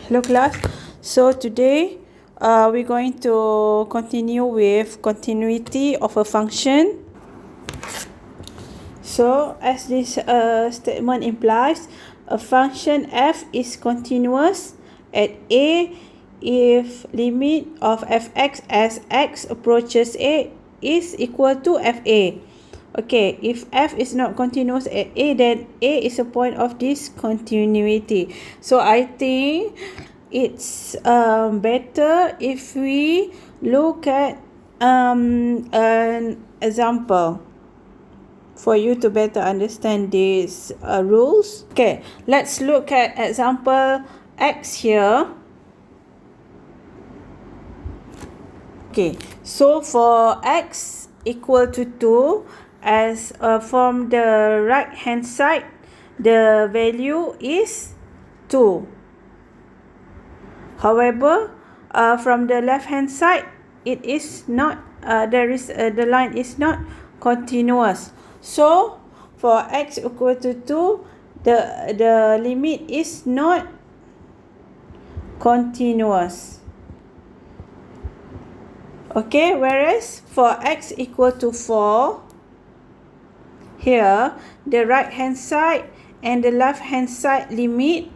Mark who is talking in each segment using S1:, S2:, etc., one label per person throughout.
S1: Hello class. So today we're going to continue with continuity of a function. So as this statement implies, a function f is continuous at a if limit of fx as x approaches a is equal to fa. Okay, if f is not continuous at a, then a is a point of discontinuity. So I think it's better if we look at an example for you to better understand these rules. Okay, let's look at example x here. Okay, so for x equal to 2, as from the right hand side, the value is 2. However, from the left hand side, it is not, the line is not continuous. So for x equal to 2, the limit is not continuous. Okay, whereas for x equal to 4, here the right hand side and the left hand side limit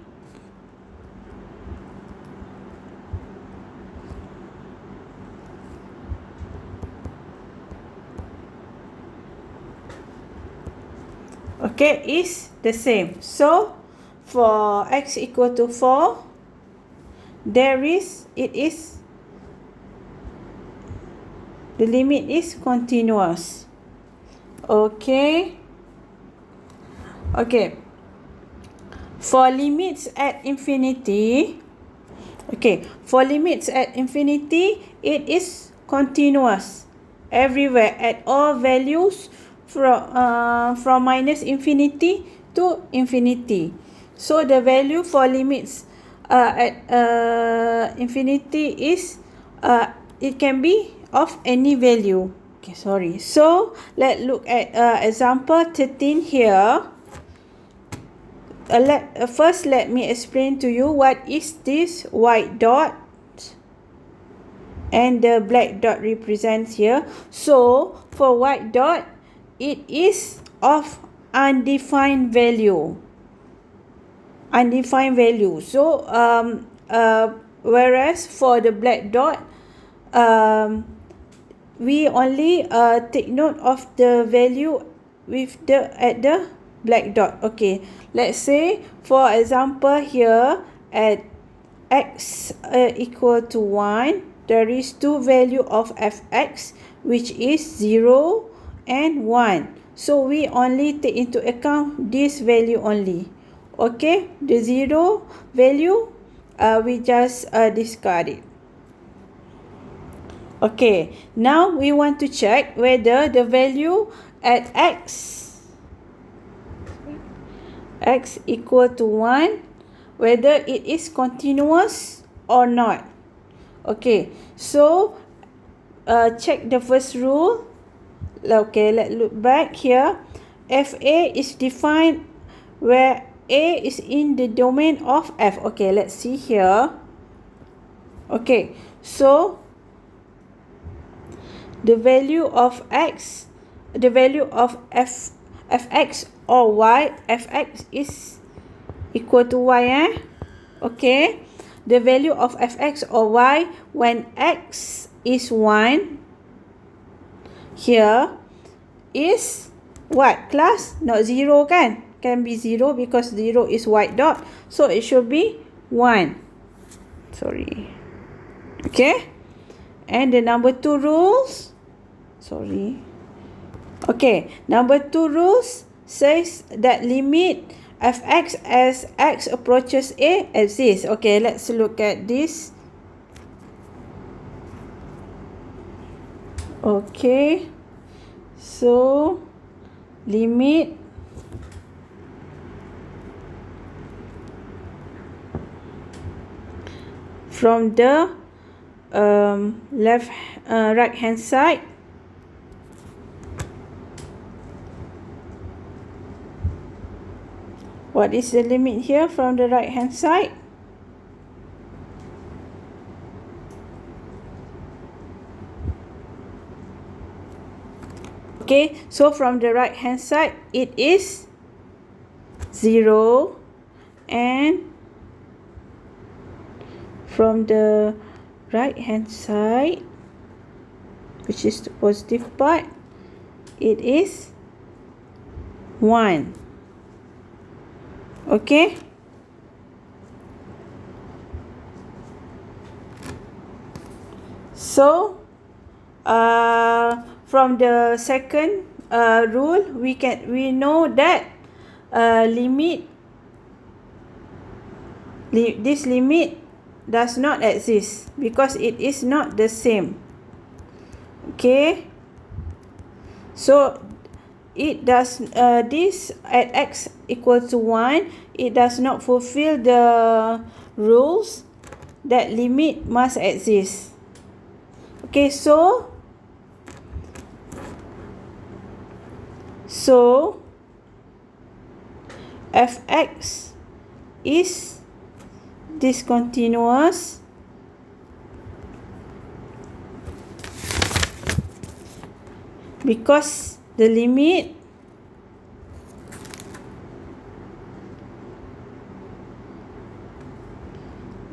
S1: okay is the same. So for x equal to 4, the limit is continuous. Okay, for limits at infinity, for limits at infinity, it is continuous everywhere at all values from minus infinity to infinity. So the value for limits at infinity is it can be of any value. So let's look at example 13 here. First let me explain to you what is this white dot and the black dot represents here. So for white dot, it is of undefined value. So whereas for the black dot, we only take note of the value with at the black dot. Okay, let's say for example here at x equal to 1, there is two value of fx, which is 0 and 1. So we only take into account this value only. Okay, the 0 value we just discard it. Okay, now we want to check whether the value at x equal to 1, whether it is continuous or not. Okay, so check the first rule. Okay, let's look back here. FA is defined where A is in the domain of F. Okay, let's see here. Okay, so the value of x, the value of fx or y, fx is equal to y. Okay, the value of fx or y when x is 1 here is what class? Not 0 kan? Can be 0 because 0 is white dot. So it should be 1. Sorry. Okay. And the number 2 rules. Okay. Number 2 rules says that limit fx as x approaches a exists. Okay. Let's look at this. Okay. So limit from the right hand side, what is the limit here from the right hand side? Okay, so from the right hand side it is 0, and from the right hand side, which is the positive part, it is 1. Okay, so from the second rule, we know that this limit does not exist because it is not the same. Okay, so it does this at x equal to 1, it does not fulfill the rules that limit must exist. Okay, so fx is discontinuous because the limit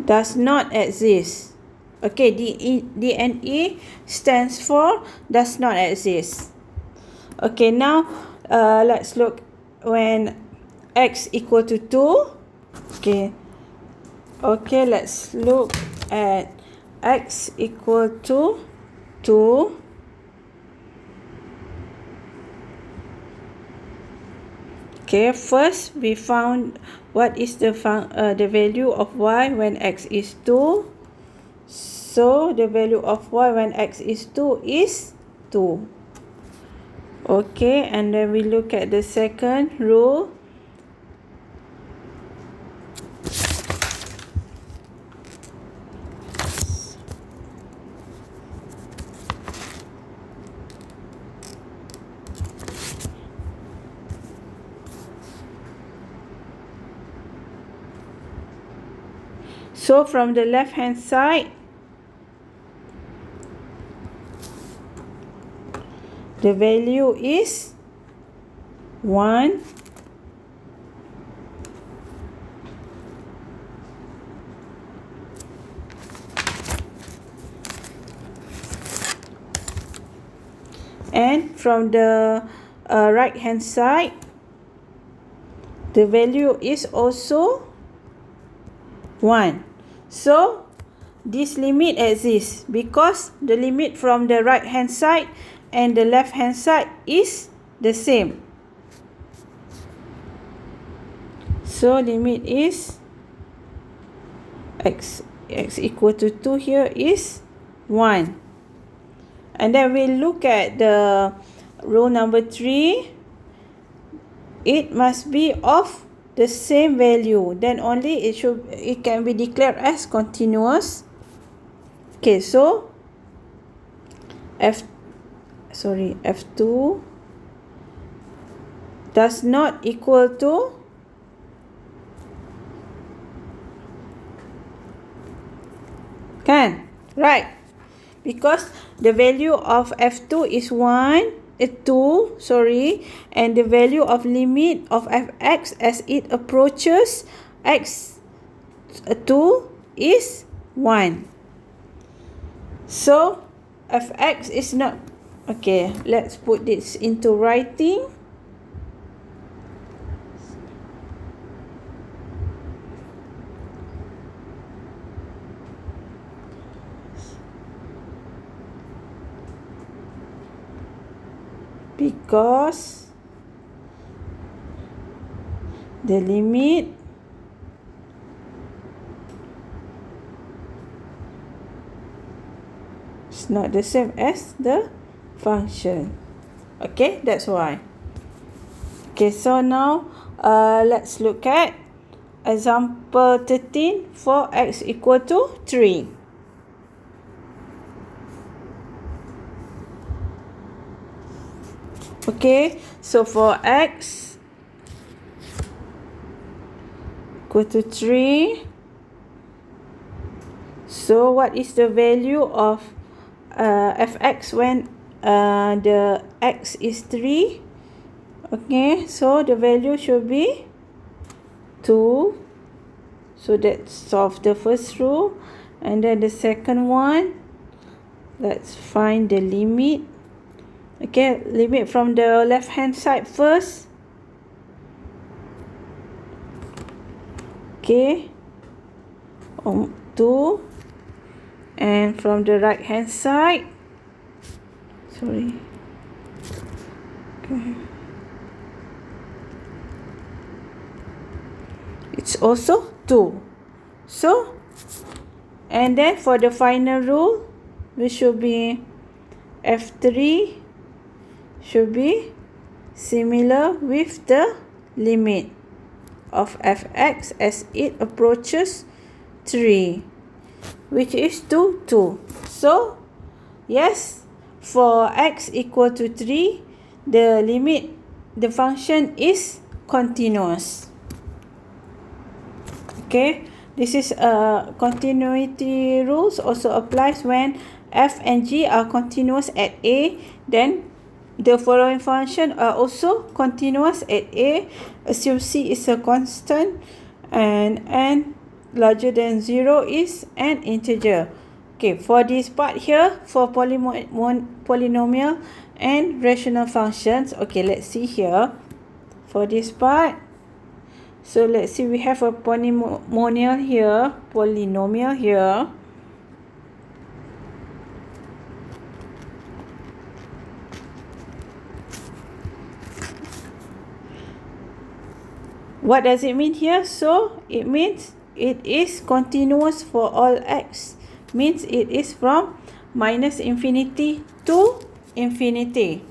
S1: does not exist. Okay, DNE stands for does not exist. Okay, now let's look when x equal to 2. Okay, let's look at x equal to 2. Okay, first we found what is the value of y when x is 2. So the value of y when x is 2 is 2. Okay, and then we look at the second rule. So from the left hand side, the value is 1. And from the right hand side, the value is also 1. So this limit exists because the limit from the right hand side and the left hand side is the same. So limit is x equal to 2 here is 1. And then we look at the rule number 3. It must be of the same value, then only it can be declared as continuous. Okay, so f2 does not equal to right, because the value of f2 is 2, and the value of limit of fx as it approaches x2 is 1. So fx is not okay. Let's put this into writing. Because the limit is not the same as the function. Okay, that's why. Okay, so now let's look at example 13 for x equal to 3. Okay, so for x equal to 3, so what is the value of fx when the x is 3. Okay, so the value should be 2. So let's solve the first rule. And then the second one, let's find the limit. Okay, limit from the left hand side first. Okay, 2. And from the right hand side, sorry, okay, it's also 2. So, and then for the final rule, we should be f3 should be similar with the limit of fx as it approaches 3, which is 2. So, yes, for x equal to 3, the limit, the function is continuous. Okay, this is continuity rules also applies when f and g are continuous at a, then the following function are also continuous at a, assume c is a constant, and n larger than 0 is an integer. Okay, for this part here, for polynomial and rational functions, okay, let's see here for this part. So let's see, we have a polynomial here, What does it mean here? So it means it is continuous for all x. Means it is from minus infinity to infinity.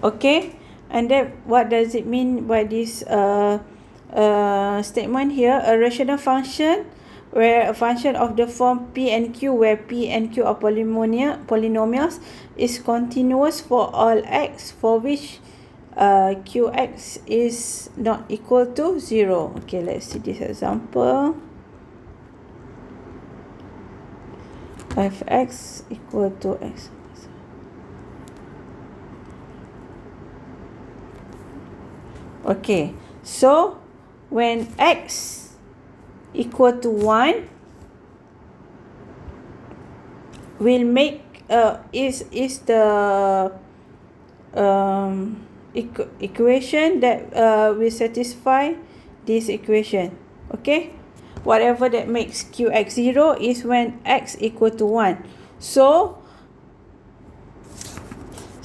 S1: Okay, and then what does it mean by this statement here? A rational function where a function of the form p and q, where p and q are polynomials, is continuous for all x for which qx is not equal to 0. Okay, let's see this example. Fx equal to x. Okay, so when x equal to 1, will make is the equation that will satisfy this equation. Okay, whatever that makes qx 0 is when x equal to 1. So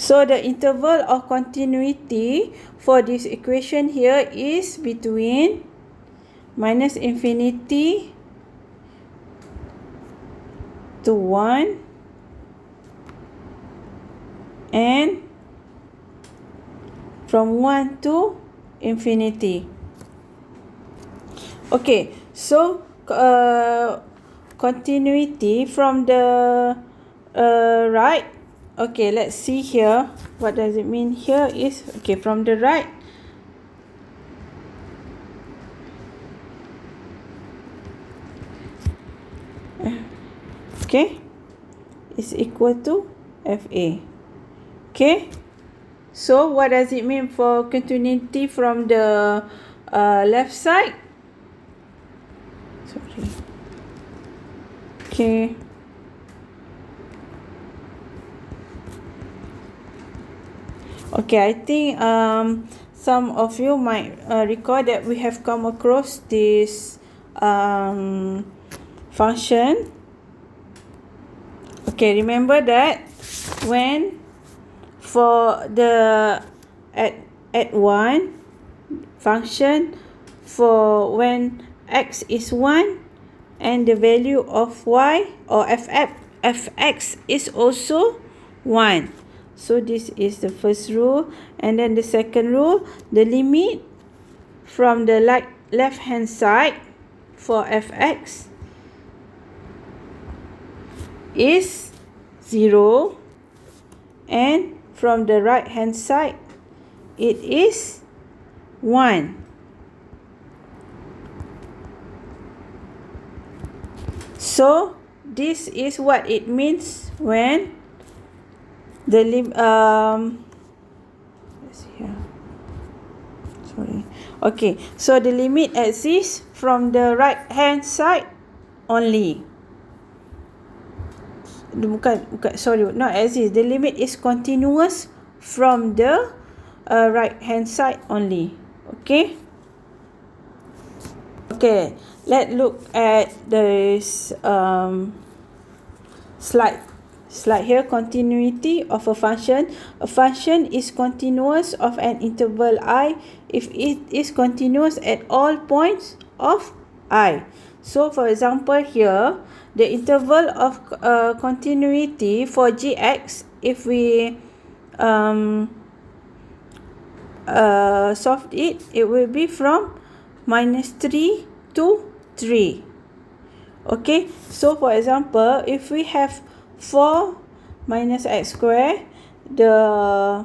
S1: the interval of continuity for this equation here is between minus infinity to 1 and from 1 to infinity. Okay, so continuity from the right. Okay, let's see here. What does it mean here is, okay, from the right. Okay, is equal to FA. Okay, so what does it mean for continuity from the left side? Sorry. Okay. Okay, I think some of you might recall that we have come across this function. Okay, remember that when for the at 1 function, for when x is 1 and the value of y or fx is also 1. So this is the first rule, and then the second rule, the limit from the left hand side for fx is 0, and from the right hand side it is 1. So this is what it means when the let's see here. Sorry. Okay, so the limit exists from the right hand side only. Bukan, sorry, not exist. The limit is continuous from the right hand side only. Okay. Okay, let's look at this slide here. Continuity of a function. A function is continuous of an interval I if it is continuous at all points of I. So for example here, the interval of continuity for gx, if we solve it, it will be from -3 to 3. Okay, so for example, if we have 4 minus x square, the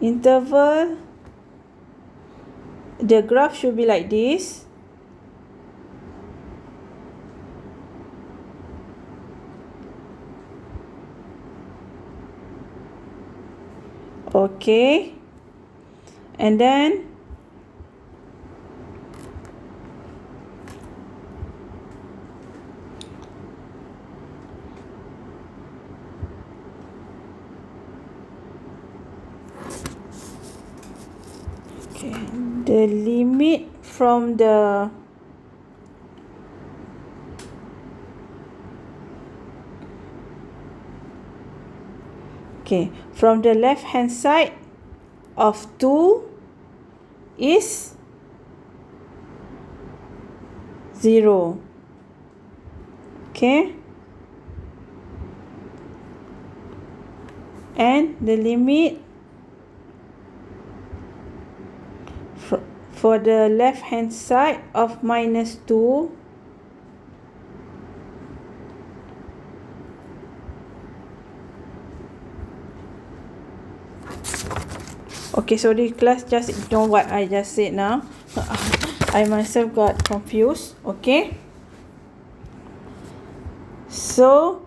S1: interval, the graph should be like this. Okay, and then the limit from the from the left hand side of 2 is 0. Okay, and the limit for the left hand side of -2 okay, sorry class, just ignore what I just said now. I myself got confused. Okay, so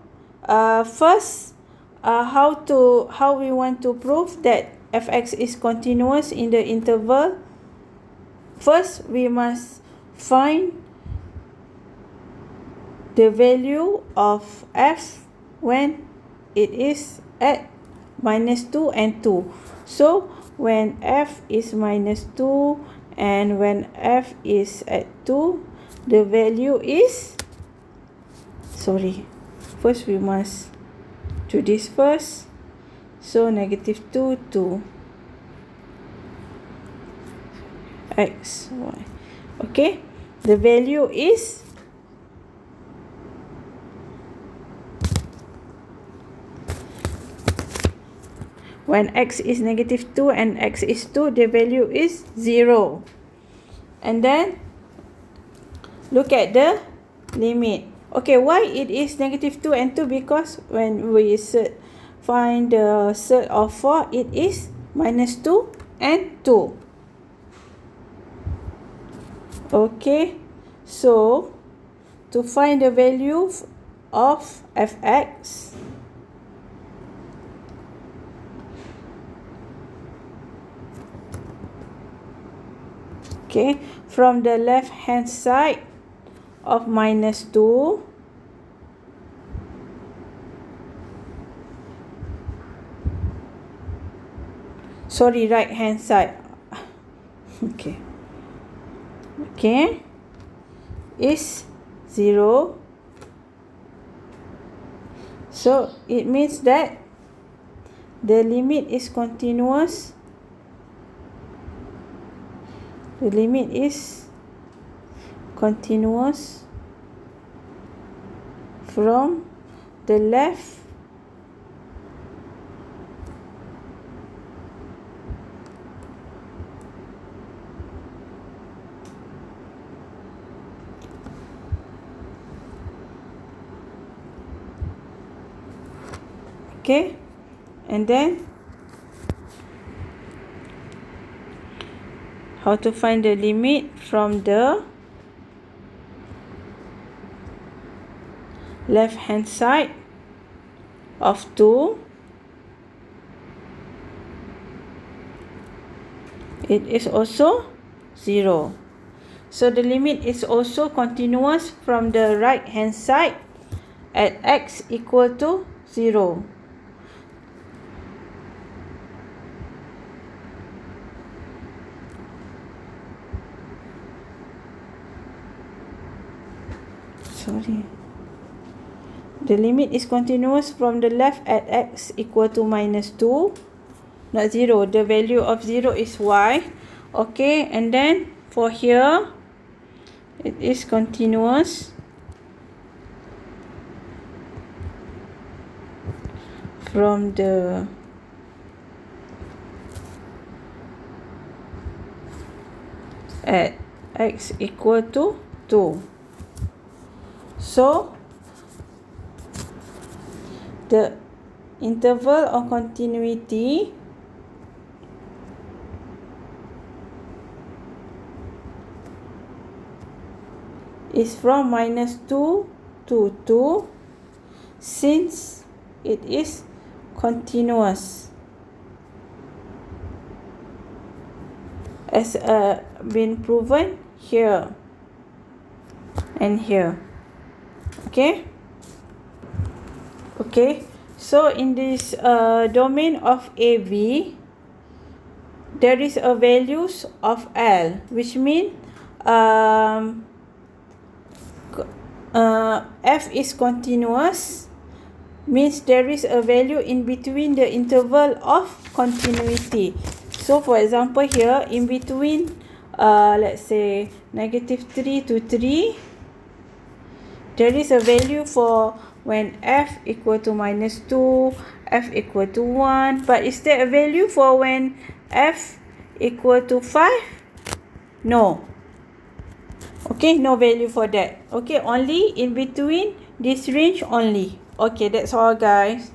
S1: first, how we want to prove that fx is continuous in the interval. First, we must find the value of f when it is at -2 and 2. So when f is -2 and when f is at 2, the value is, sorry, first we must do this first. So -2 to x, y. Okay, the value is when x is -2 and x is 2, the value is 0. And then look at the limit. Okay, why it is -2 and 2? Because when we find the set of 4, it is -2 and 2. Okay, so to find the value of fx, okay, from the left hand side of -2, sorry, right hand side, okay, is 0. So it means that the limit is continuous. The limit is continuous from the left okay, and then how to find the limit from the left hand side of 2 it is also 0. So the limit is also continuous from the right hand side at x equal to 0. The limit is continuous from the left at x equal to -2, not 0. The value of 0 is y. Okay, and then for here, it is continuous from the at x equal to 2. So the interval of continuity is from -2 to 2 since it is continuous, as been proven here and here. Okay, so in this domain of AB, there is a values of L, which means f is continuous, means there is a value in between the interval of continuity. So for example here, in between let's say -3 to 3, there is a value for when f equal to -2, f equal to 1, but is there a value for when f equal to 5? No. Okay, no value for that. Okay, only in between this range only. Okay, that's all guys.